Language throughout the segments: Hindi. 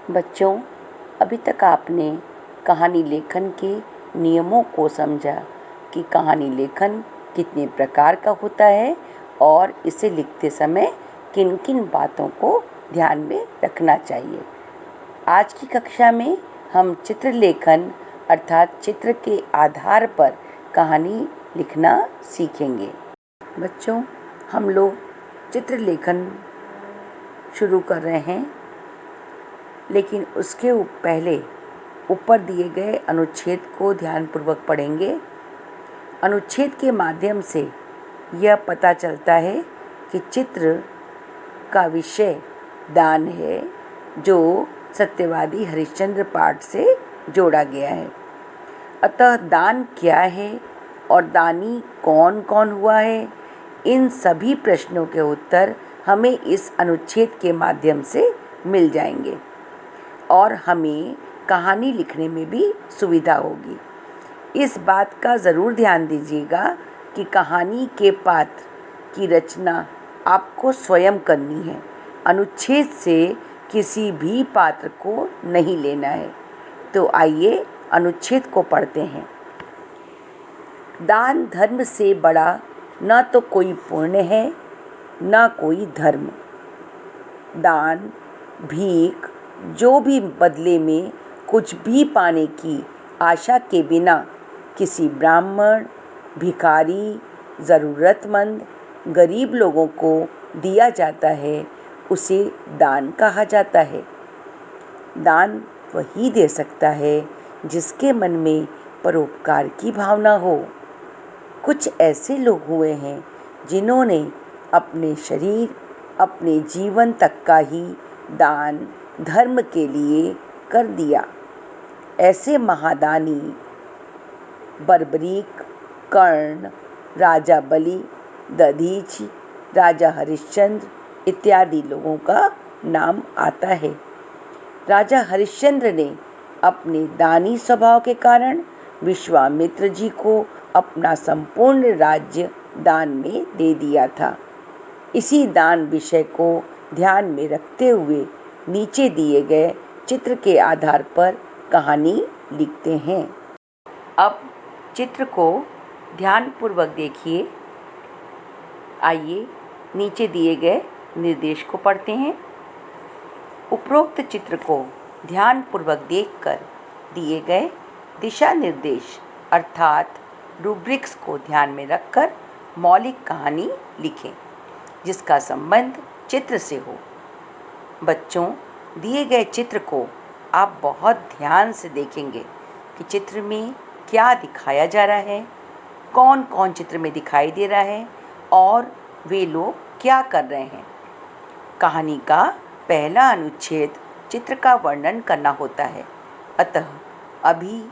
बच्चों, अभी तक आपने कहानी लेखन के नियमों को समझा कि कहानी लेखन कितने प्रकार का होता है और इसे लिखते समय किन किन बातों को ध्यान में रखना चाहिए। आज की कक्षा में हम चित्र लेखन अर्थात चित्र के आधार पर कहानी लिखना सीखेंगे। बच्चों, हम लोग चित्र लेखन शुरू कर रहे हैं, लेकिन उसके पहले ऊपर दिए गए अनुच्छेद को ध्यानपूर्वक पढ़ेंगे। अनुच्छेद के माध्यम से यह पता चलता है कि चित्र का विषय दान है, जो सत्यवादी हरिश्चंद्र पाठ से जोड़ा गया है। अतः दान क्या है और दानी कौन कौन हुआ है, इन सभी प्रश्नों के उत्तर हमें इस अनुच्छेद के माध्यम से मिल जाएंगे और हमें कहानी लिखने में भी सुविधा होगी। इस बात का ज़रूर ध्यान दीजिएगा कि कहानी के पात्र की रचना आपको स्वयं करनी है। अनुच्छेद से किसी भी पात्र को नहीं लेना है। तो आइए अनुच्छेद को पढ़ते हैं। दान धर्म से बड़ा न तो कोई पुण्य है न कोई धर्म। दान, भीख, जो भी बदले में कुछ भी पाने की आशा के बिना किसी ब्राह्मण, भिखारी, ज़रूरतमंद, गरीब लोगों को दिया जाता है, उसे दान कहा जाता है। दान वही दे सकता है जिसके मन में परोपकार की भावना हो। कुछ ऐसे लोग हुए हैं जिन्होंने अपने शरीर, अपने जीवन तक का ही दान धर्म के लिए कर दिया। ऐसे महादानी बर्बरीक, कर्ण, राजा बलि, दधीच, राजा हरिश्चंद्र इत्यादि लोगों का नाम आता है। राजा हरिश्चंद्र ने अपने दानी स्वभाव के कारण विश्वामित्र जी को अपना संपूर्ण राज्य दान में दे दिया था। इसी दान विषय को ध्यान में रखते हुए नीचे दिए गए चित्र के आधार पर कहानी लिखते हैं। अब चित्र को ध्यानपूर्वक देखिए। आइए नीचे दिए गए निर्देश को पढ़ते हैं। उपरोक्त चित्र को ध्यानपूर्वक देखकर दिए गए दिशा निर्देश अर्थात रूब्रिक्स को ध्यान में रखकर मौलिक कहानी लिखें जिसका संबंध चित्र से हो। बच्चों, दिए गए चित्र को आप बहुत ध्यान से देखेंगे कि चित्र में क्या दिखाया जा रहा है, कौन कौन चित्र में दिखाई दे रहा है और वे लोग क्या कर रहे हैं। कहानी का पहला अनुच्छेद चित्र का वर्णन करना होता है। अतः अभी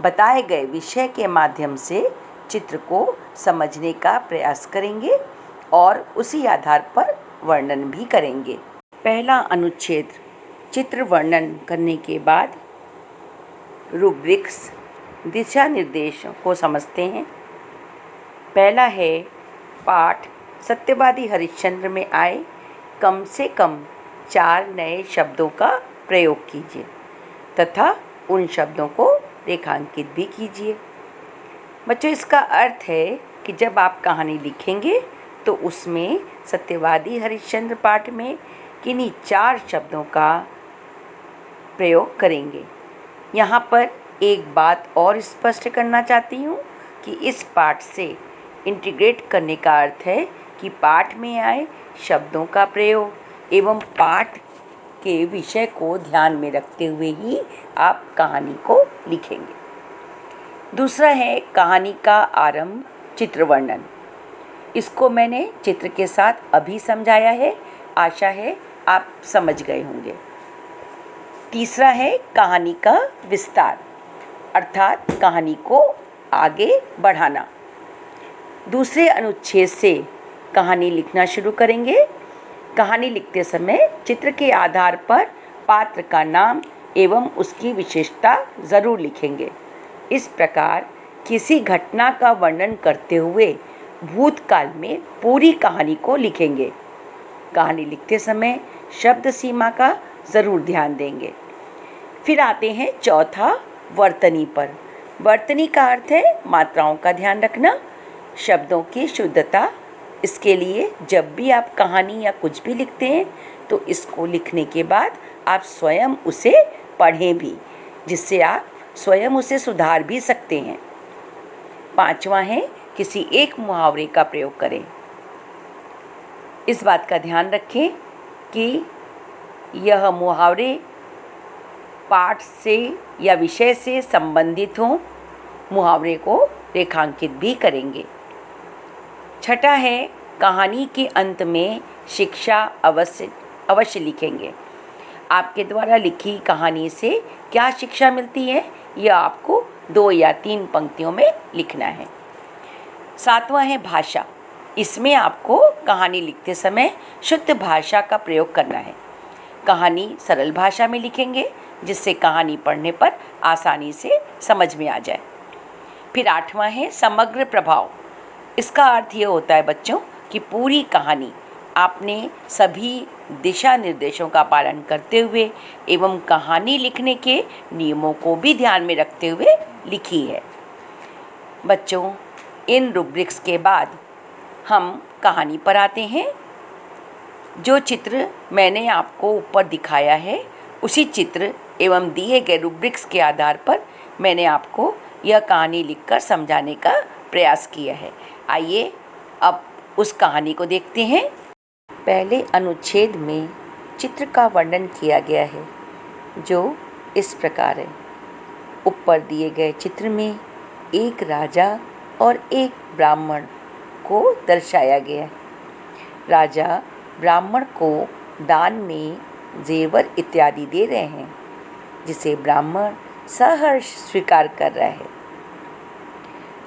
बताए गए विषय के माध्यम से चित्र को समझने का प्रयास करेंगे और उसी आधार पर वर्णन भी करेंगे। पहला अनुच्छेद चित्र वर्णन करने के बाद रूब्रिक्स दिशा निर्देशों को समझते हैं। पहला है पाठ सत्यवादी हरिश्चंद्र में आए कम से कम 4 नए शब्दों का प्रयोग कीजिए तथा उन शब्दों को रेखांकित भी कीजिए। बच्चों, इसका अर्थ है कि जब आप कहानी लिखेंगे तो उसमें सत्यवादी हरिश्चंद्र पाठ में किन्हीं 4 शब्दों का प्रयोग करेंगे। यहाँ पर एक बात और स्पष्ट करना चाहती हूँ कि इस पाठ से इंटीग्रेट करने का अर्थ है कि पाठ में आए शब्दों का प्रयोग एवं पाठ के विषय को ध्यान में रखते हुए ही आप कहानी को लिखेंगे। दूसरा है कहानी का आरंभ, चित्र वर्णन। इसको मैंने चित्र के साथ अभी समझाया है, आशा है आप समझ गए होंगे। तीसरा है कहानी का विस्तार अर्थात कहानी को आगे बढ़ाना। दूसरे अनुच्छेद से कहानी लिखना शुरू करेंगे। कहानी लिखते समय चित्र के आधार पर पात्र का नाम एवं उसकी विशेषता ज़रूर लिखेंगे। इस प्रकार किसी घटना का वर्णन करते हुए भूतकाल में पूरी कहानी को लिखेंगे। कहानी लिखते समय शब्द सीमा का ज़रूर ध्यान देंगे। फिर आते हैं चौथा वर्तनी पर। वर्तनी का अर्थ है मात्राओं का ध्यान रखना, शब्दों की शुद्धता। इसके लिए जब भी आप कहानी या कुछ भी लिखते हैं तो इसको लिखने के बाद आप स्वयं उसे पढ़ें भी, जिससे आप स्वयं उसे सुधार भी सकते हैं। पांचवा है किसी एक मुहावरे का प्रयोग करें। इस बात का ध्यान रखें कि यह मुहावरे पाठ से या विषय से संबंधित हों। मुहावरे को रेखांकित भी करेंगे। छठा है कहानी के अंत में शिक्षा अवश्य लिखेंगे। आपके द्वारा लिखी कहानी से क्या शिक्षा मिलती है यह आपको 2 या 3 पंक्तियों में लिखना है। सातवां है भाषा। इसमें आपको कहानी लिखते समय शुद्ध भाषा का प्रयोग करना है। कहानी सरल भाषा में लिखेंगे जिससे कहानी पढ़ने पर आसानी से समझ में आ जाए। फिर आठवां है समग्र प्रभाव। इसका अर्थ ये होता है बच्चों कि पूरी कहानी आपने सभी दिशा निर्देशों का पालन करते हुए एवं कहानी लिखने के नियमों को भी ध्यान में रखते हुए लिखी है। बच्चों, इन रूब्रिक्स के बाद हम कहानी पर आते हैं। जो चित्र मैंने आपको ऊपर दिखाया है उसी चित्र एवं दिए गए रूब्रिक्स के आधार पर मैंने आपको यह कहानी लिखकर समझाने का प्रयास किया है। आइए अब उस कहानी को देखते हैं। पहले अनुच्छेद में चित्र का वर्णन किया गया है जो इस प्रकार है। ऊपर दिए गए चित्र में एक राजा और एक ब्राह्मण को दर्शाया गया है। राजा ब्राह्मण को दान में जेवर इत्यादि दे रहे हैं, जिसे ब्राह्मण सहर्ष स्वीकार कर रहा है।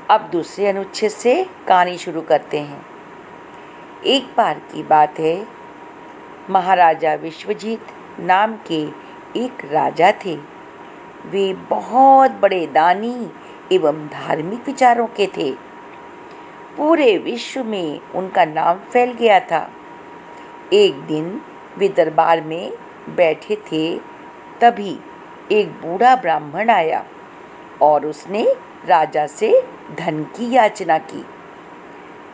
अब दूसरे अनुच्छेद से कहानी शुरू करते हैं। एक बार की बात है, महाराजा विश्वजीत नाम के एक राजा थे। वे बहुत बड़े दानी एवं धार्मिक विचारों के थे। पूरे विश्व में उनका नाम फैल गया था। एक दिन वे दरबार में बैठे थे, तभी एक बूढ़ा ब्राह्मण आया और उसने राजा से धन की याचना की।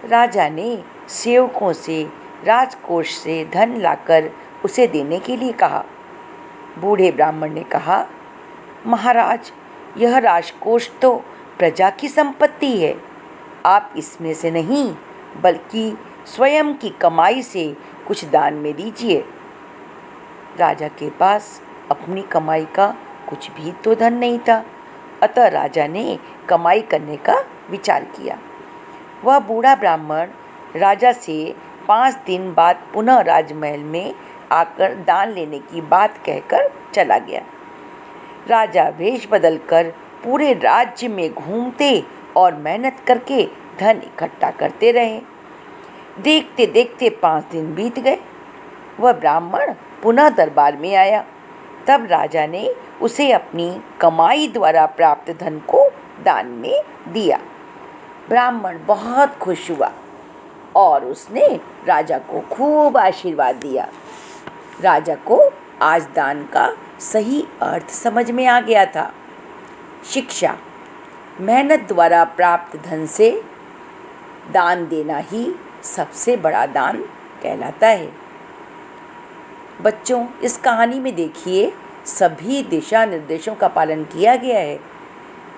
राजा ने सेवकों से राजकोष से धन लाकर उसे देने के लिए कहा। बूढ़े ब्राह्मण ने कहा, महाराज, यह राजकोष तो प्रजा की संपत्ति है। आप इसमें से नहीं बल्कि स्वयं की कमाई से कुछ दान में दीजिए। राजा के पास अपनी कमाई का कुछ भी तो धन नहीं था, अतः राजा ने कमाई करने का विचार किया। वह बूढ़ा ब्राह्मण राजा से 5 दिन बाद पुनः राजमहल में आकर दान लेने की बात कहकर चला गया। राजा वेश बदलकर पूरे राज्य में घूमते और मेहनत करके धन इकट्ठा करते रहे। देखते देखते 5 दिन बीत गए। वह ब्राह्मण पुनः दरबार में आया। तब राजा ने उसे अपनी कमाई द्वारा प्राप्त धन को दान में दिया। ब्राह्मण बहुत खुश हुआ और उसने राजा को खूब आशीर्वाद दिया। राजा को आज दान का सही अर्थ समझ में आ गया था। शिक्षा, मेहनत द्वारा प्राप्त धन से दान देना ही सबसे बड़ा दान कहलाता है। बच्चों, इस कहानी में देखिए सभी दिशा निर्देशों का पालन किया गया है।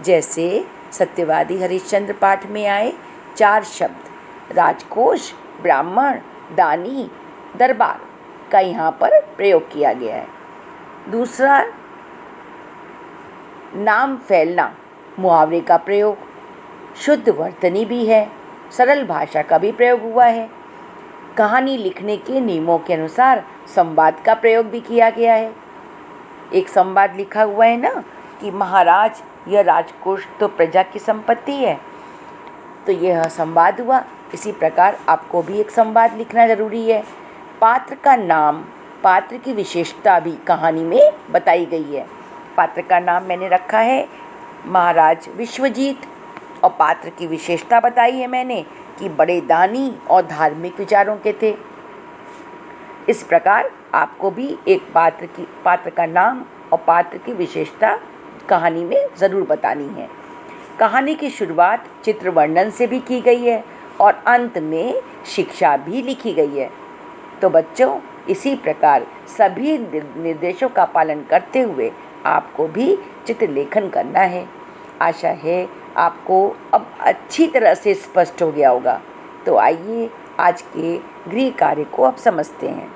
जैसे सत्यवादी हरिश्चंद्र पाठ में आए 4 शब्द राजकोष, ब्राह्मण, दानी, दरबार का यहाँ पर प्रयोग किया गया है। दूसरा, नाम फैलना, मुहावरे का प्रयोग, शुद्ध वर्तनी भी है, सरल भाषा का भी प्रयोग हुआ है। कहानी लिखने के नियमों के अनुसार संवाद का प्रयोग भी किया गया है। एक संवाद लिखा हुआ है ना कि महाराज, यह राजकोष तो प्रजा की संपत्ति है, तो यह संवाद हुआ। इसी प्रकार आपको भी एक संवाद लिखना ज़रूरी है। पात्र का नाम, पात्र की विशेषता भी कहानी में बताई गई है। पात्र का नाम मैंने रखा है महाराज विश्वजीत और पात्र की विशेषता बताई है मैंने कि बड़े दानी और धार्मिक विचारों के थे। इस प्रकार आपको भी एक पात्र का नाम और पात्र की विशेषता कहानी में ज़रूर बतानी है। कहानी की शुरुआत चित्र वर्णन से भी की गई है और अंत में शिक्षा भी लिखी गई है। तो बच्चों, इसी प्रकार सभी निर्देशों का पालन करते हुए आपको भी चित्र लेखन करना है। आशा है आपको अब अच्छी तरह से स्पष्ट हो गया होगा। तो आइए आज के गृह कार्य को अब समझते हैं।